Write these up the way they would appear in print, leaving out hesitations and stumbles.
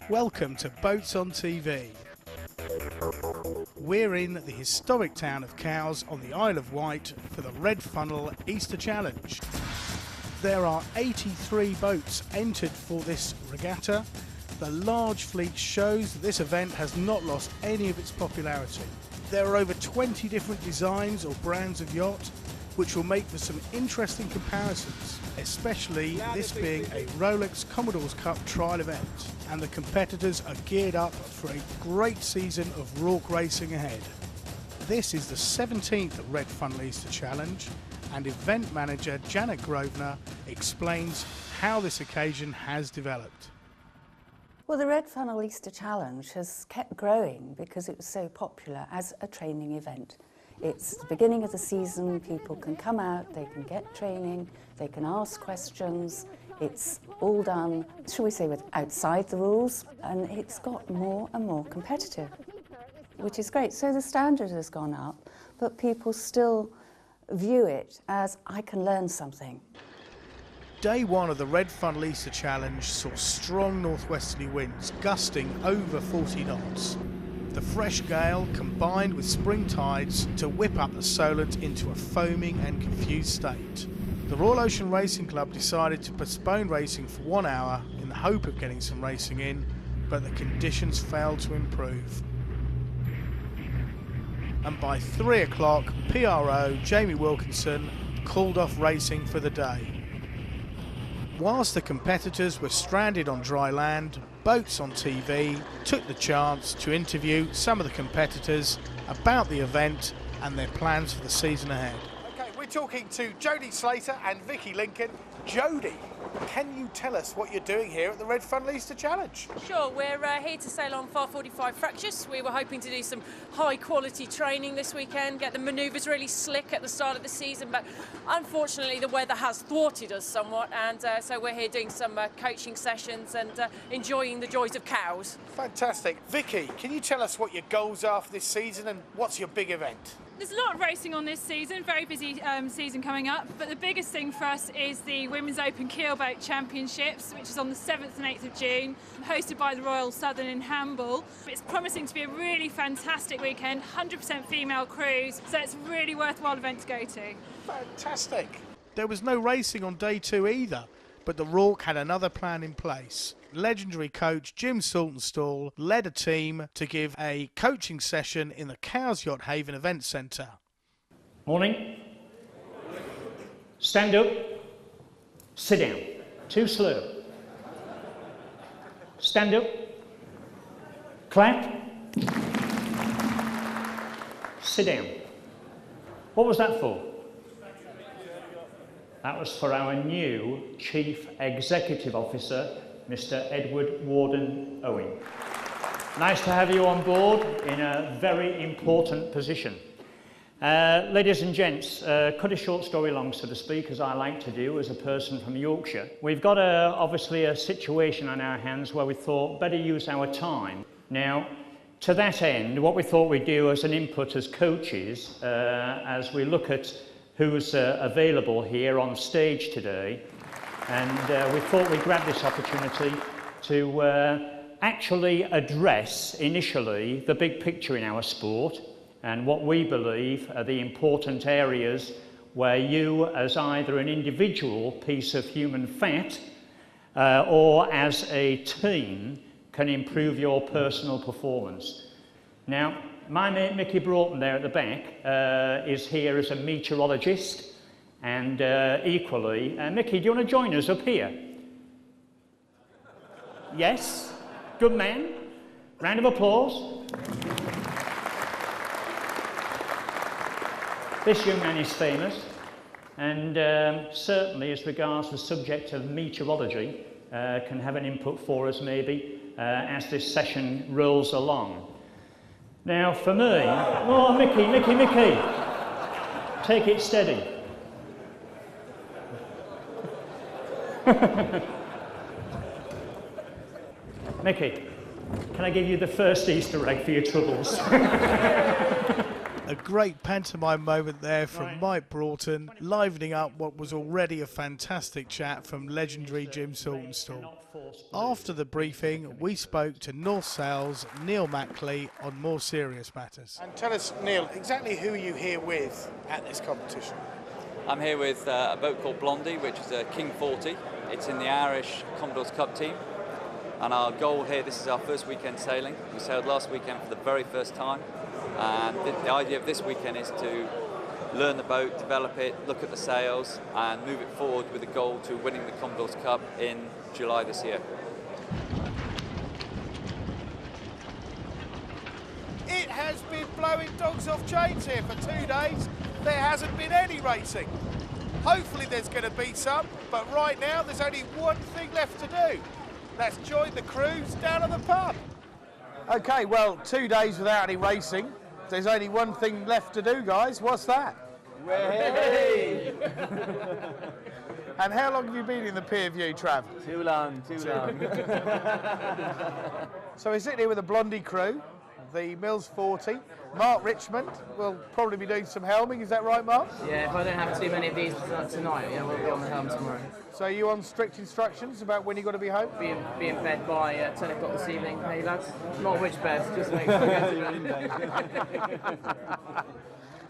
Welcome to Boats on TV. We're in the historic town of Cowes on the Isle of Wight for the Red Funnell Easter Challenge. There are 83 boats entered for this regatta. The large fleet shows that this event has not lost any of its popularity. There are over 20 different designs or brands of yacht, which will make for some interesting comparisons, especially this being a Rolex Commodore Cup Trial event, and the competitors are geared up for a great season of RORC racing ahead. This is the 17th Red Funnell Easter Challenge, and event manager Janet Grosvenor explains how this occasion has developed. Well, the Red Funnell Easter Challenge has kept growing because it was so popular as a training event. It's the beginning of the season, people can come out, they can get training, they can ask questions. It's all done, shall we say, with outside the rules, and it's got more and more competitive, which is great. So the standard has gone up, but people still view it as, I can learn something. Day one of the Red Funnell Easter Challenge saw strong northwesterly winds gusting over 40 knots. The fresh gale combined with spring tides to whip up the Solent into a foaming and confused state. The Royal Ocean Racing Club decided to postpone racing for 1 hour in the hope of getting some racing in, but the conditions failed to improve. And by 3 o'clock, PRO Jamie Wilkinson called off racing for the day. Whilst the competitors were stranded on dry land, Boats on TV took the chance to interview some of the competitors about the event and their plans for the season ahead. Okay, we're talking to Jodie Slater and Vicky Lincoln. Jodie, can you tell us what you're doing here at the Red Funnell Easter Challenge? Sure, we're here to sail on 545 fractures. We were hoping to do some high quality training this weekend, get the manoeuvres really slick at the start of the season, but unfortunately the weather has thwarted us somewhat, and so we're here doing some coaching sessions and enjoying the joys of Cowes. Fantastic. Vicky, can you tell us what your goals are for this season and what's your big event? There's a lot of racing on this season, very busy season coming up, but the biggest thing for us is the Women's Open Keelboat Championships, which is on the 7th and 8th of June, hosted by the Royal Southern in Hamble. It's promising to be a really fantastic weekend, 100% female crews, so it's a really worthwhile event to go to. Fantastic. There was no racing on day two either, but the RORC had another plan in place. Legendary coach Jim Saltonstall led a team to give a coaching session in the Cowes Yacht Haven Event Centre. Morning. Stand up. Sit down. Too slow. Stand up. Clap. Sit down. What was that for? That was for our new Chief Executive Officer, Mr. Edward Warden-Owen. Nice to have you on board in a very important position. Ladies and gents, cut a short story long, so to speak, as I like to do as a person from Yorkshire. We've got obviously a situation on our hands where we thought better use our time. Now, to that end, what we thought we'd do as an input as coaches, as we look at who's available here on stage today, and we thought we'd grab this opportunity to actually address initially the big picture in our sport and what we believe are the important areas where you, as either an individual piece of human fat or as a team, can improve your personal performance. Now, my mate Mickey Broughton there at the back is here as a meteorologist. And equally, Mickey, do you want to join us up here? Yes? Good man. Round of applause. This young man is famous, and certainly as regards the subject of meteorology, can have an input for us maybe as this session rolls along. Now for me, oh Mickey, take it steady. Mickey, can I give you the first Easter egg for your troubles? A great pantomime moment there from Mike Broughton, livening up what was already a fantastic chat from legendary Jim Saltonstall. After the briefing, we spoke to North Sales' Neil MacLean on more serious matters. And tell us, Neil, exactly who are you here with at this competition? I'm here with a boat called Blondie, which is a King 40. It's in the Irish Commodore Cup team. And our goal here, this is our first weekend sailing. We sailed last weekend for the very first time. And the idea of this weekend is to learn the boat, develop it, look at the sails, and move it forward with a goal to winning the Commodore's Cup in July this year. It has been blowing dogs off chains here for 2 days. There hasn't been any racing. Hopefully there's going to be some, but right now there's only one thing left to do. That's join the cruise down at the pub. Okay, well, 2 days without any racing. There's only one thing left to do, guys. What's that? Way! And how long have you been in the peer view, Trav? Too long. So we're sitting here with the Blondie crew, the Mills 40. Mark Richmond will probably be doing some helming, is that right, Mark? Yeah, if I don't have too many of these tonight, yeah, we'll be on the helm tomorrow. So are you on strict instructions about when you've got to be home? Be in bed by 10 o'clock this evening, hey lads? Not which bed, just make sure I get to bed.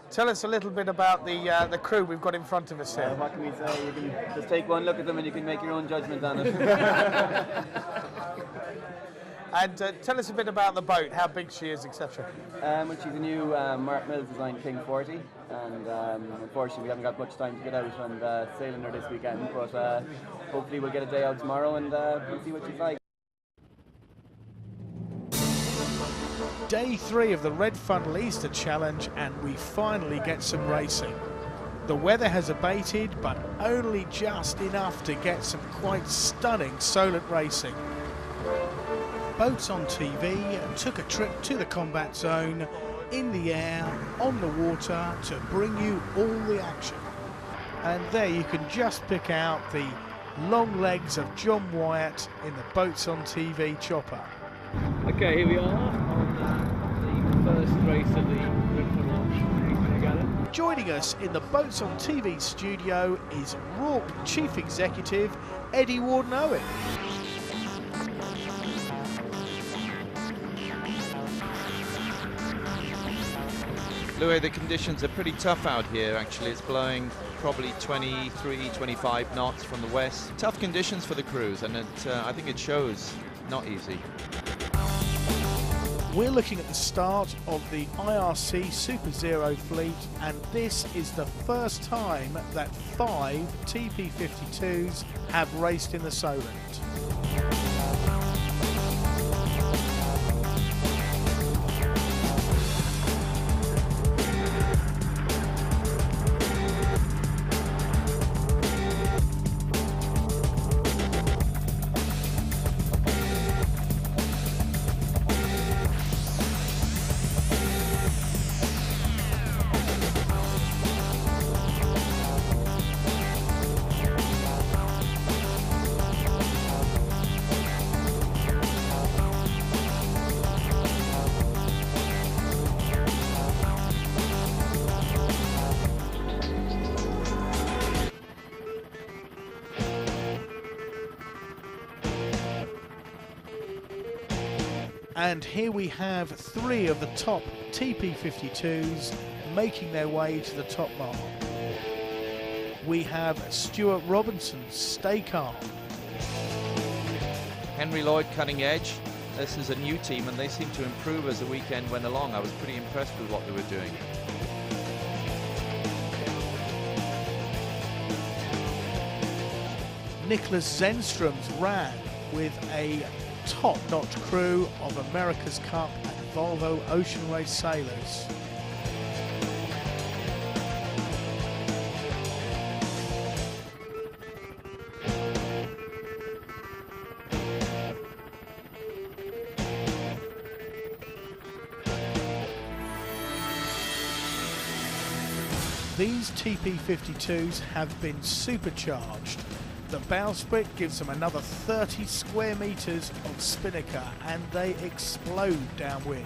Tell us a little bit about the crew we've got in front of us here. What can we say? You can just take one look at them and you can make your own judgment on it. And tell us a bit about the boat, how big she is, etc. Well, she's a new Mark Mills designed King 40, and unfortunately we haven't got much time to get out and sailing her this weekend, but hopefully we'll get a day out tomorrow and we'll see what she's like. Day 3 of the Red Funnell Easter Challenge, and we finally get some racing. The weather has abated, but only just enough to get some quite stunning Solent racing. Boats on TV took a trip to the combat zone, in the air, on the water, to bring you all the action. And there you can just pick out the long legs of John Wyatt in the Boats on TV chopper. Okay, here we are on the first race of the Red Funnell Regatta. Joining us in the Boats on TV studio is RORC Chief Executive Eddie Warden-Owen. Louay, the conditions are pretty tough out here actually. It's blowing probably 23, 25 knots from the west. Tough conditions for the crews, and I think it shows. Not easy. We're looking at the start of the IRC Super Zero fleet, and this is the first time that 5 TP52s have raced in the Solent. And here we have 3 of the top TP52s making their way to the top mark. We have Stuart Robinson's Stay Calm. Henry Lloyd Cutting Edge. This is a new team and they seem to improve as the weekend went along. I was pretty impressed with what they were doing. Niklas Zennstrom's ran with a top-notch crew of America's Cup and Volvo Ocean Race sailors. These TP52s have been supercharged. The bowsprit gives them another 30 square metres of spinnaker and they explode downwind.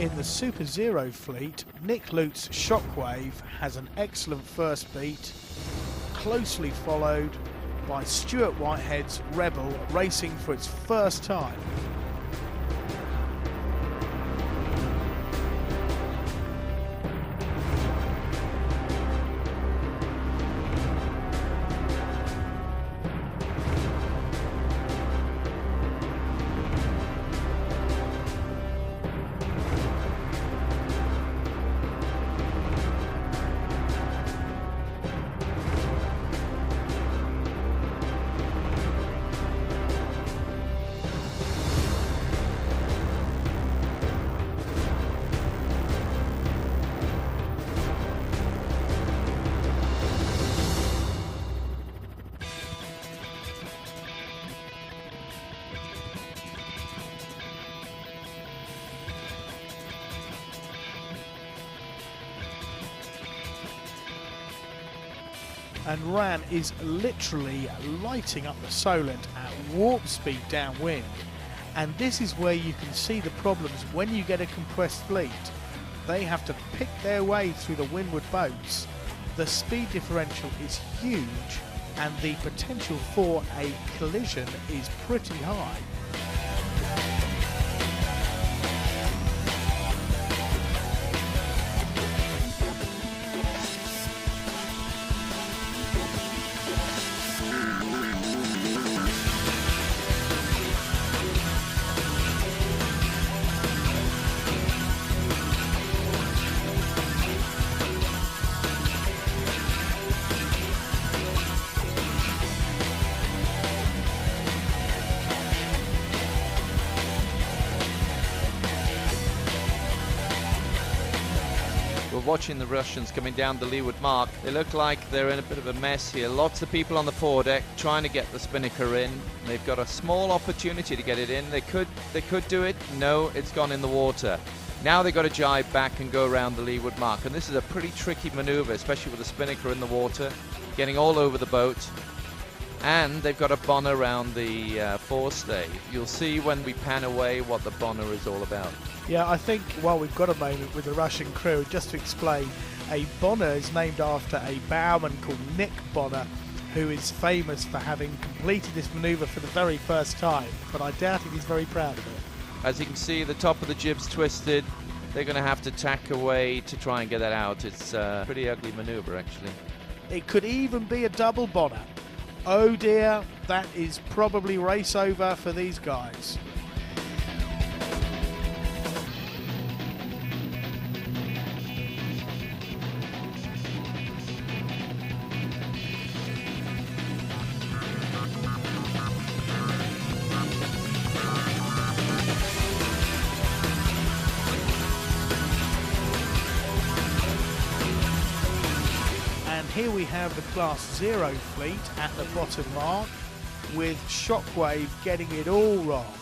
In the Super Zero fleet, Nick Lute's Shockwave has an excellent first beat, closely followed by Stuart Whitehead's Rebel racing for its first time. And Ran is literally lighting up the Solent at warp speed downwind. And this is where you can see the problems when you get a compressed fleet. They have to pick their way through the windward boats. The speed differential is huge and the potential for a collision is pretty high. Watching the Russians coming down the leeward mark, they look like they're in a bit of a mess here. Lots of people on the foredeck trying to get the spinnaker in. They've got a small opportunity to get it in. They could do it. No, it's gone in the water. Now they've got to jibe back and go around the leeward mark, and this is a pretty tricky maneuver, especially with the spinnaker in the water, getting all over the boat. And they've got a bonner around the forestay. You'll see when we pan away what the bonner is all about. Yeah, I think while we've got a moment with the Russian crew, just to explain, a bonner is named after a bowman called Nick Bonner, who is famous for having completed this manoeuvre for the very first time, but I doubt if he's very proud of it. As you can see, the top of the jib's twisted. They're going to have to tack away to try and get that out. It's a pretty ugly manoeuvre, actually. It could even be a double bonner. Oh dear, that is probably race over for these guys. Here we have the Class 0 fleet at the bottom mark, with Shockwave getting it all wrong.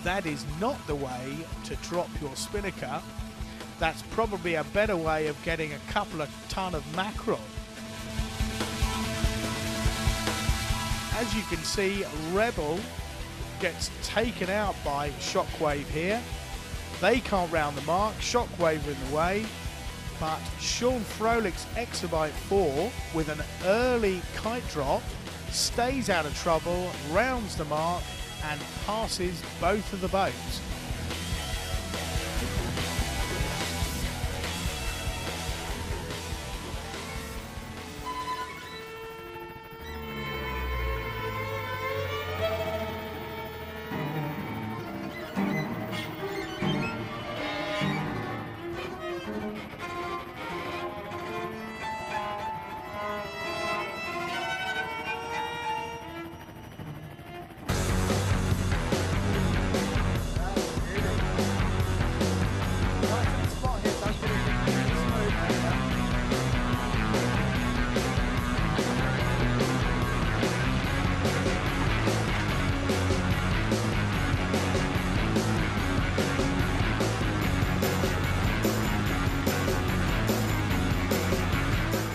That is not the way to drop your spinnaker. That's probably a better way of getting a couple of ton of mackerel. As you can see, Rebel gets taken out by Shockwave here. They can't round the mark, Shockwave are in the way. But Sean Froelic's Exabyte 4 with an early kite drop stays out of trouble, rounds the mark and passes both of the boats.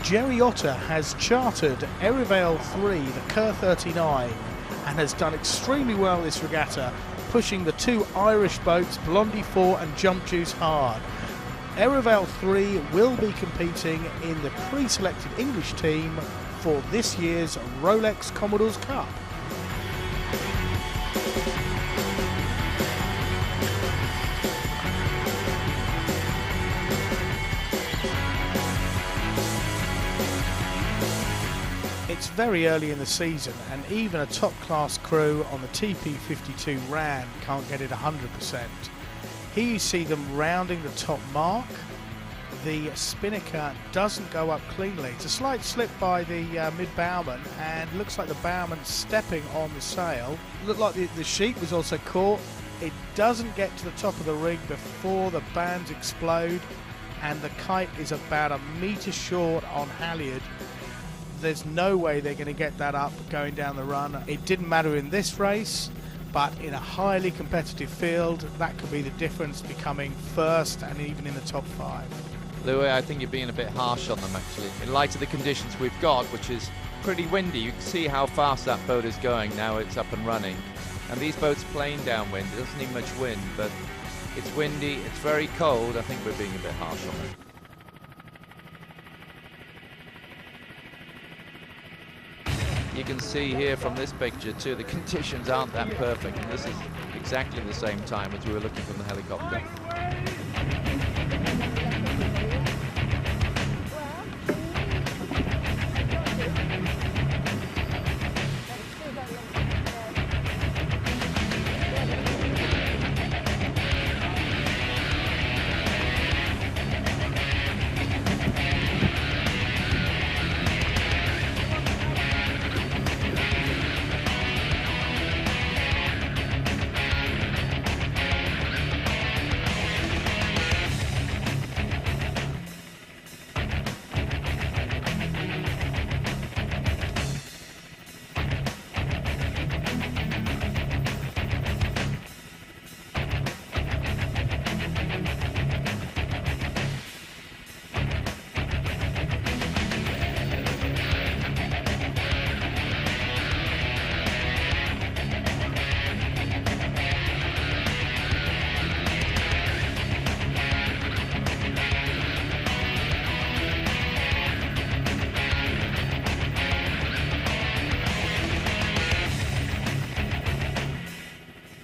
Jerry Otter has chartered Erivale 3, the Kerr 39, and has done extremely well this regatta, pushing the two Irish boats, Blondie 4 and Jump Juice, hard. Ereval 3 will be competing in the pre-selected English team for this year's Rolex Commodore Cup. It's very early in the season, and even a top-class crew on the TP52 Ran can't get it 100%. Here you see them rounding the top mark. The spinnaker doesn't go up cleanly. It's a slight slip by the mid-bowman, and looks like the bowman stepping on the sail. Looked like the sheet was also caught. It doesn't get to the top of the rig before the bands explode, and the kite is about 1 metre short on halyard. There's no way they're going to get that up going down the run. It didn't matter in this race, but in a highly competitive field, that could be the difference, becoming first and even in the top 5. Louay, I think you're being a bit harsh on them, actually. In light of the conditions we've got, which is pretty windy, you can see how fast that boat is going now it's up and running. And these boats plane downwind, it doesn't need much wind, but it's windy, it's very cold. I think we're being a bit harsh on them. You can see here from this picture too, the conditions aren't that perfect, and this is exactly the same time as we were looking from the helicopter.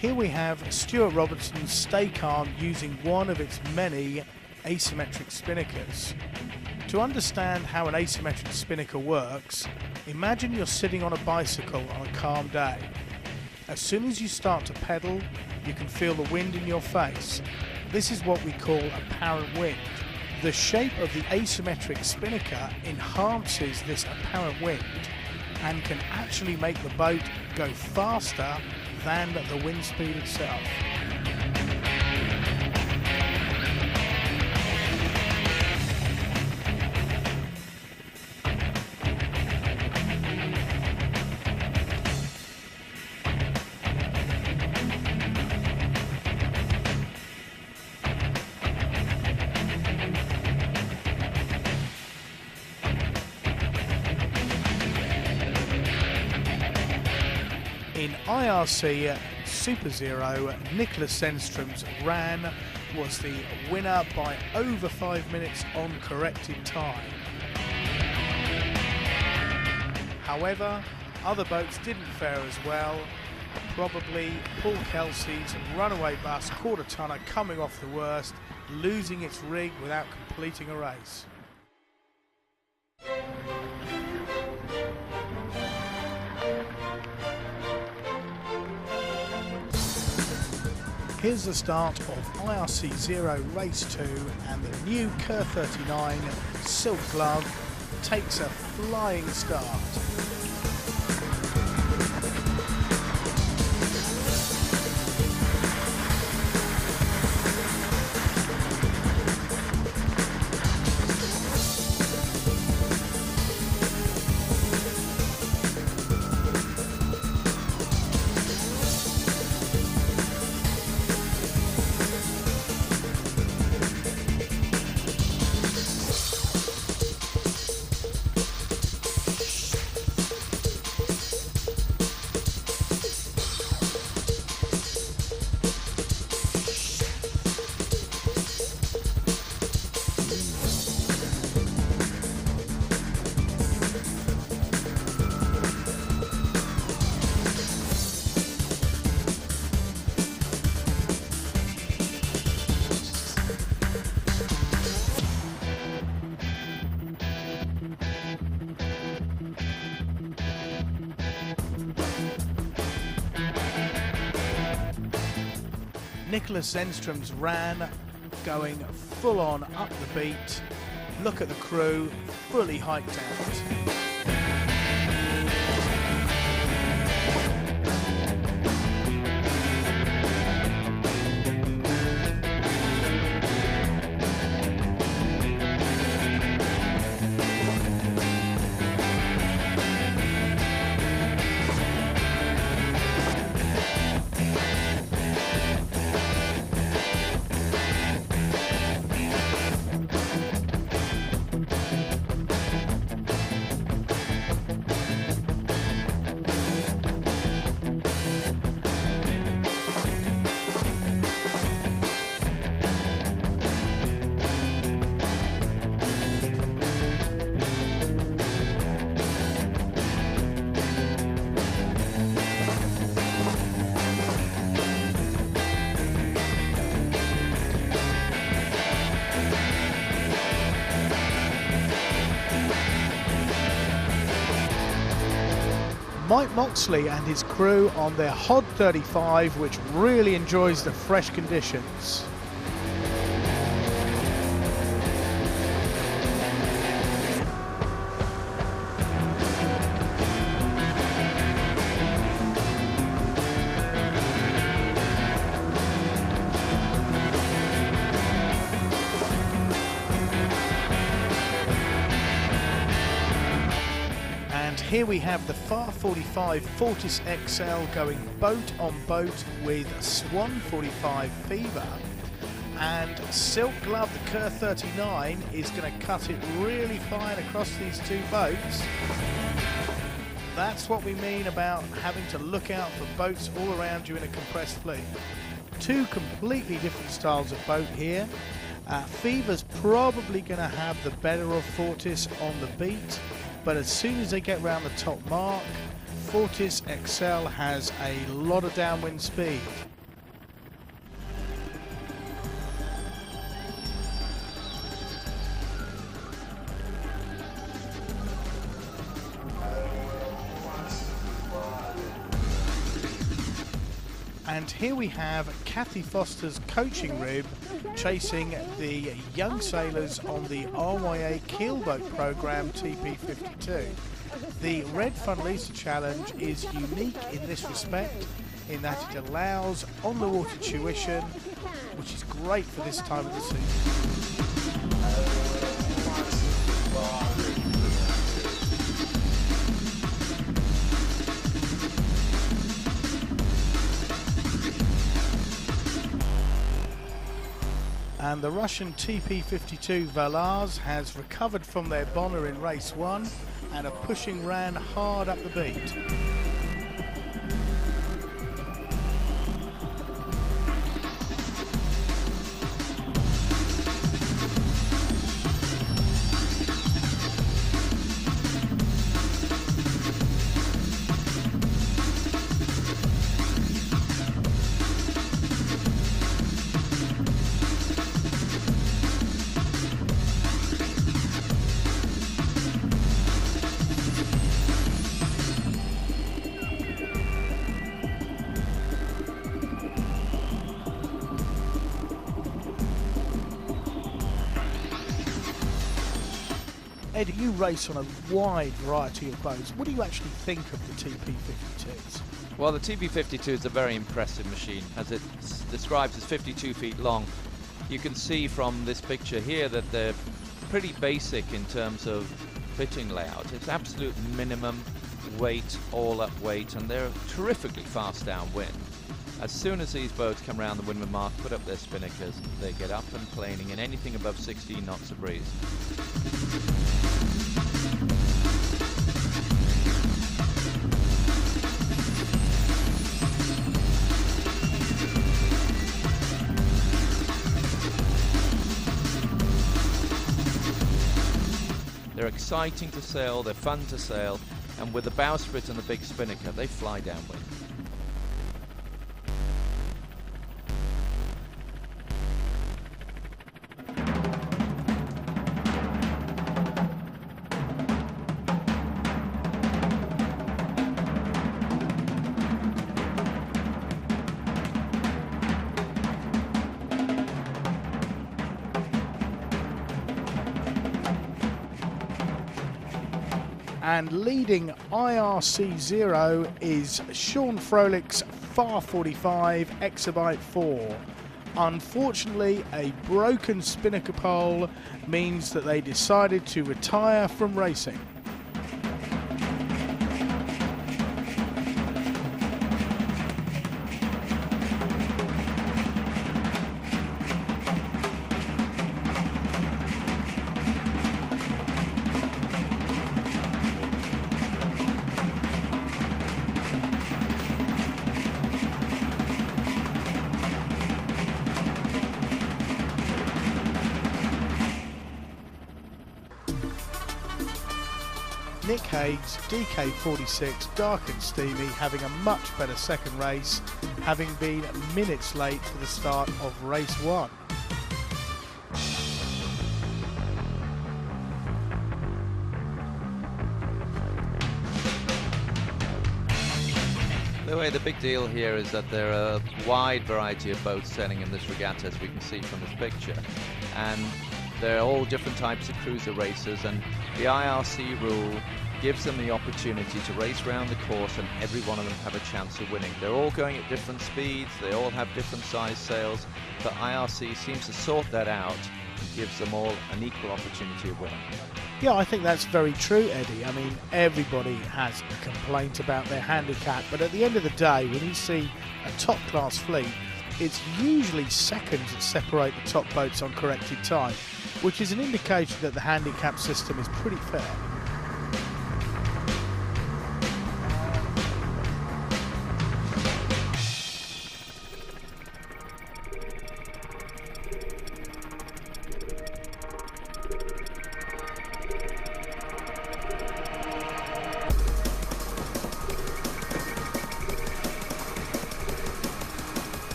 Here we have Stuart Robertson's Stay Calm using one of its many asymmetric spinnakers. To understand how an asymmetric spinnaker works, imagine you're sitting on a bicycle on a calm day. As soon as you start to pedal, you can feel the wind in your face. This is what we call apparent wind. The shape of the asymmetric spinnaker enhances this apparent wind and can actually make the boat go faster than the wind speed itself. In IRC Super Zero, Niklas Zennstrom's Ran was the winner by over 5 minutes on corrected time. However, other boats didn't fare as well. Probably Paul Kelsey's runaway bus quarter tonner coming off the worst, losing its rig without completing a race. Here's the start of IRC 0 Race 2, and the new Kerr 39 Silk Glove takes a flying start. Niklas Zennstrom's ran going full on up the beat. Look at the crew, fully hiked out. Mike Moxley and his crew on their Hod 35, which really enjoys the fresh conditions. Here we have the Far 45 Fortis XL going boat on boat with Swan 45 Fever, and Silk Glove, the Kerr 39, is going to cut it really fine across these two boats. That's what we mean about having to look out for boats all around you in a compressed fleet. Two completely different styles of boat here. Fever's probably going to have the better of Fortis on the beat, but as soon as they get round the top mark, Fortis XL has a lot of downwind speed. And here we have Kathy Foster's coaching rib chasing the young sailors on the RYA keelboat program TP52. The Red Funnell Easter Challenge is unique in this respect, in that it allows on-the-water tuition, which is great for this time of the season. And the Russian TP52 Valars has recovered from their Bonner in race 1 and are pushing Ran hard up the beat. Ed, you race on a wide variety of boats. What do you actually think of the TP52s? Well, the TP52 is a very impressive machine, as it describes as 52 feet long. You can see from this picture here that they're pretty basic in terms of fitting layout. It's absolute minimum weight, all up weight, and they're terrifically fast downwind. As soon as these boats come around the windward mark, put up their spinnakers, they get up and planing in anything above 16 knots of breeze. They're exciting to sail, they're fun to sail, and with the bowsprit and the big spinnaker, they fly downwind. And leading IRC 0 is Sean Froelic's Far 45 Exabyte 4. Unfortunately, a broken spinnaker pole means that they decided to retire from racing. Nick Haig's DK46, dark and steamy, having a much better second race, having been minutes late for the start of race 1. Louay, the big deal here is that there are a wide variety of boats sailing in this regatta, as we can see from this picture, and they're all different types of cruiser racers, and the IRC rule gives them the opportunity to race around the course and every one of them have a chance of winning. They're all going at different speeds, they all have different size sails, but IRC seems to sort that out and gives them all an equal opportunity of winning. Yeah, I think that's very true, Eddie. I mean, everybody has a complaint about their handicap, but at the end of the day, when you see a top-class fleet, it's usually seconds that separate the top boats on corrected time, which is an indication that the handicap system is pretty fair.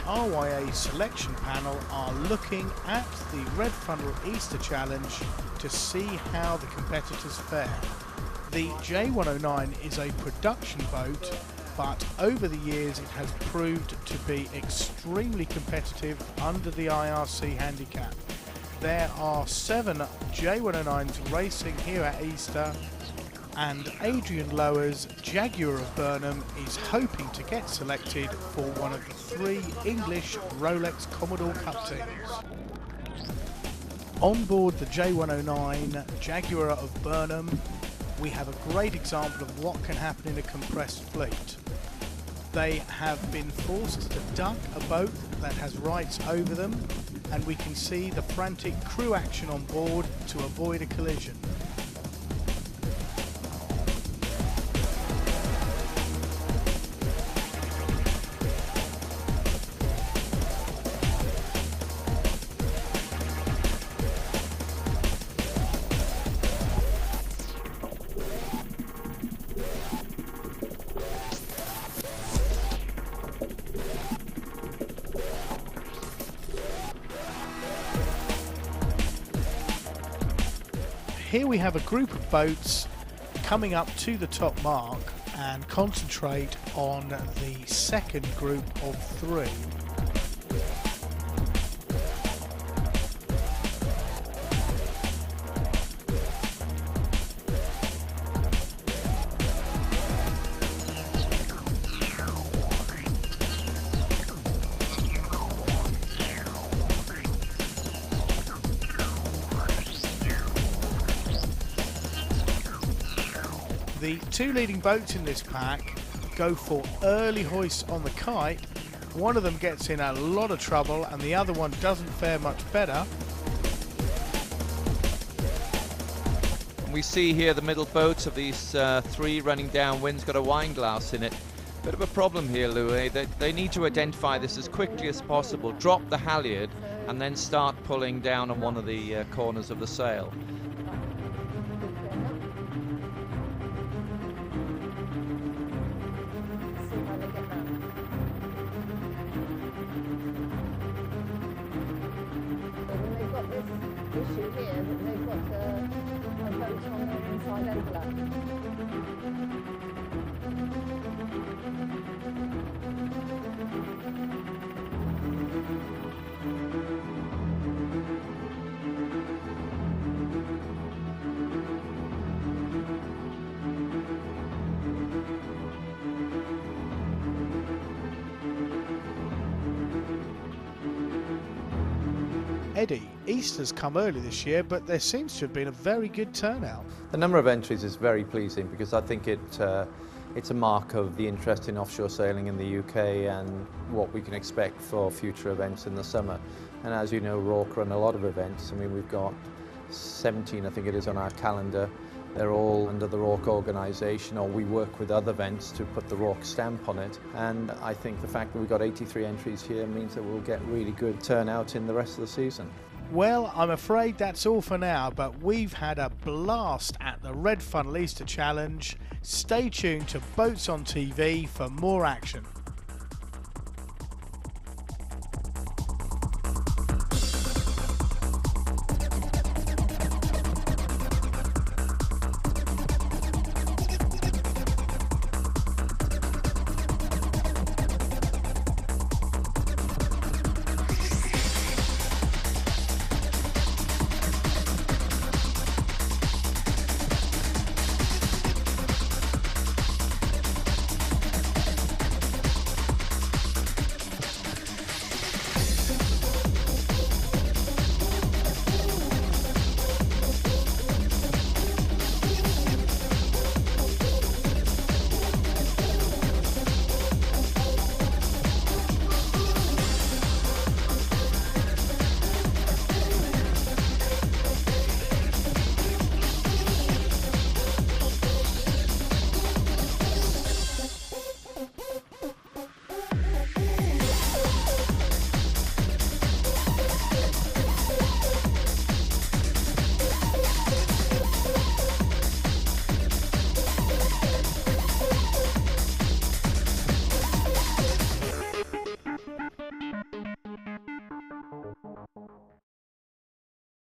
RYA selection panel are looking at the Red Funnell Easter Challenge to see how the competitors fare. The J109 is a production boat, but over the years it has proved to be extremely competitive under the IRC handicap. There are 7 J109s racing here at Easter, and Adrian Lower's Jaguar of Burnham is hoping to get selected for one of the 3 English Rolex Commodore Cup teams. On board the J109 Jaguar of Burnham, we have a great example of what can happen in a compressed fleet. They have been forced to duck a boat that has rights over them, and we can see the frantic crew action on board to avoid a collision. Here we have a group of boats coming up to the top mark and concentrate on the second group of 3. The 2 leading boats in this pack go for early hoists on the kite. One of them gets in a lot of trouble and the other one doesn't fare much better. We see here the middle boats of these 3 running downwind's got a wine glass in it. Bit of a problem here, Louay. They need to identify this as quickly as possible, drop the halyard and then start pulling down on one of the corners of the sail. Issue here that they've got a boat on the inside envelope. Eddie, Easter's come early this year, but there seems to have been a very good turnout. The number of entries is very pleasing because I think it's a mark of the interest in offshore sailing in the UK and what we can expect for future events in the summer. And as you know, RORC run a lot of events. I mean, we've got 17, I think it is, on our calendar. They're all under the RORC organisation, or we work with other events to put the RORC stamp on it. And I think the fact that we've got 83 entries here means that we'll get really good turnout in the rest of the season. Well, I'm afraid that's all for now, but we've had a blast at the Red Funnel Easter Challenge. Stay tuned to Boats on TV for more action.